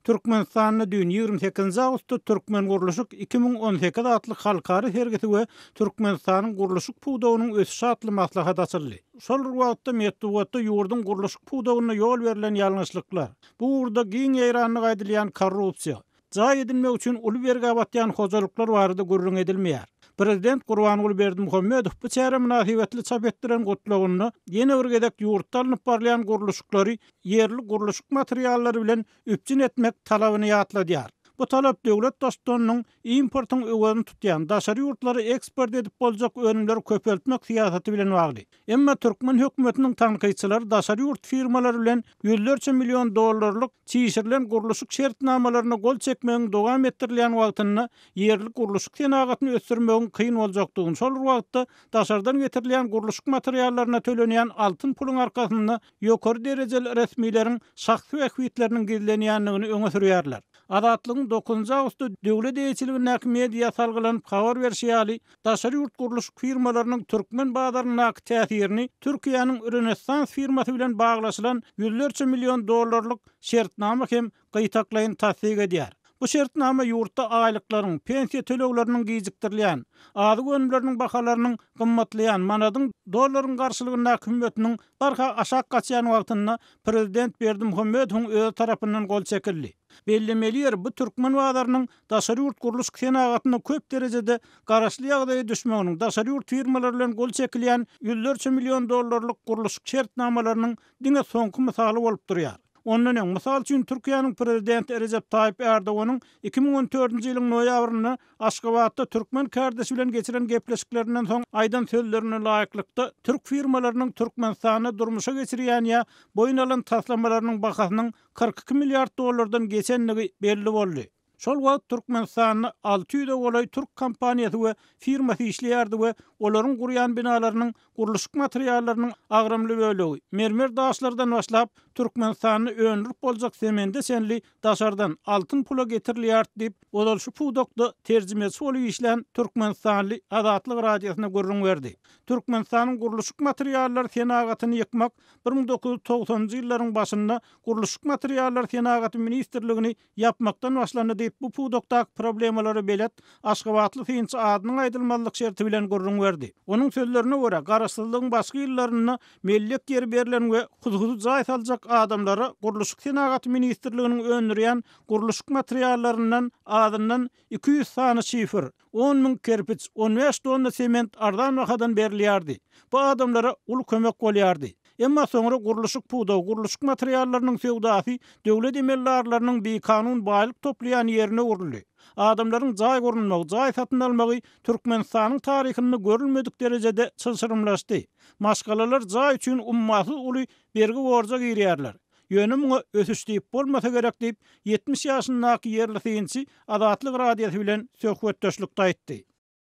Türkmenistanyň düýn 28 awgustda Türkmengurluşyk 2018 atly halkara sergisi we Türkmenistanyň gurluşyk pudagynyň ösüşi atly maslahat açyldy. Şol wagtda metbugatda ýurduň gurluşyk pudagyna ýol berilen ýalňyşlyklar. Bu ugurda giň ýaýrandygy aýdylýan korrupsiýa. Jaý edinmek üçin uly berge abatýan hozalyklar barada gurrun edilmeýär. Prezident Gurbanuly Berdimuhammedow bu çäre münasibetli çap etdiren gotlagyny ýene bir gedek ýurtda alınıp barlayan gurluşyklary yerli gurluşyk materiallary bilen üçin etmek talabyny ýatladýar. Bu talap döwlet dostlarynyň importyň öwrüni tutýan daşary ýurtlary eksport edip boljak önümleri köpeltmek siýasaty bilen bagly. Emma Türkmen hökümetiniň tanqyçylary daşary ýurt firmalary bilen $100 milyon dollarlyk çylşyrymly gurluşyk şertnamalaryna gol çekmegiň dowam etdirilýän wagtyny yerli gurluşyk senagatyny ösdürmegiň kyn boljakdygyny şol wagtda daşardan getirilýän gurluşyk materiallaryna tölenýän altyn pulun arkasynda ýokary derejeli resmiýleriň şahsy wekilleriniň gizlenýändigini öňe sürýärler. Adatlygyň 9 awgustda döwlet eýçiligine media salgylanyp habar berýärler. Daşary ýurt gurluşyk firmalarynyň Türkmen bazaryna täsirini Türkiýanyň Rönesans firmasy bilen baglaşylan $100 milyon dollarlyk şertnama hem gaýtaklaýyn tasdik edýär. Bu şertnama ýurtda aýlyklaryň, pensiýa tölegleriniň gijikdirilýän, ady gönümleriniň bahalarynyň gymmatlaýan, manadyň dollaryň garşylygynda hökümetiniň barha aşak gaçýan wagtyna prezident Berdimuhammedowyň öz tarapyndan gol çekildi. Bellemeliýär bu Türkmen bazarının daşary ýurt gurluşyk senagatyna köp derejede garaşly ýagdaýa düşmeginiň daşary ýurt firmalary bilen gol çekilýän $100 milyon dollarlyk gurluşyk şertnamalarynyň diňe soňky misaly bolup durýar. Ondan misal üçin Türkiýanyň prezidenti Recep Tayyip Erdoganyň 2014-nji ýylyň noýabrynda Aşgabatda Türkmen kardeşi bilen geçiren gepleşiklerinden soň aýdan sözlerine laýyklykda Türk firmalarynyň Türkmenistanda durmuşa geçirýän ýa boyun alan taslamalarynyň bahasynyň 42 milyard dollardan geçenligi belli boldy. Şol wagt Türkmenistanyň 600 golay Türk kompaniýasy we firmasy işleýärdi we olaryň gurýan binalarynyň gurluşyk materiallarynyň agrymly bölegi mermer daşlardan başlap Türkmenistanyny öňürüp boljak semende senli daşardan altyn pula getirilýär diýip olşy pudagda terjimesi bolup işlän Türkmenistanly Adatlyk radiosyna gurrun berdi. Türkmenistanyň gurluşyk materiallary senagatyny ýykmak 1990-njy ýyllaryň başynda gurluşyk materiallar senagaty ministrligini ýapmakdan başlandy. Bu pudagdaky problemalary belet Aşgabatly finçi adynyň aýdylmanlyk şerti bilen gurrun berdi. Onuň sözlerine görä garaşsyzlygyň başga ýyllaryna mellek ýer berilen we huzurly jaý saljak adamlara gurluşyk senagaty ministrliginiň öňürýän gurluşyk materiallaryndan adyndan 200 sany şifr, 10.000 kerpiç, 15 tonna sement ardan wakadan berilýärdi. Bu adamlara uly kömek bolýardy. Emma soňra gurluşyk pudaw, gurluşyk materiallarynyň sewdasy döwlet emellarlarynyň bir kanun baýlyk toplaýan ýerine urildi. Adamlaryň jaý gurulmagy, jaý satyn almagy Türkmenistanyň taryhyny görülmedik derejede çylşyrymlaşdy. Maşgalalar jaý üçin ummaty uly bergi borja girýärler. Ýönüm ösüş diýip bolmasa gerek diýip 70 ýaşyndaky yerli finçi Adatlyk radiosy bilen söhbetdeşlikde aýtdy.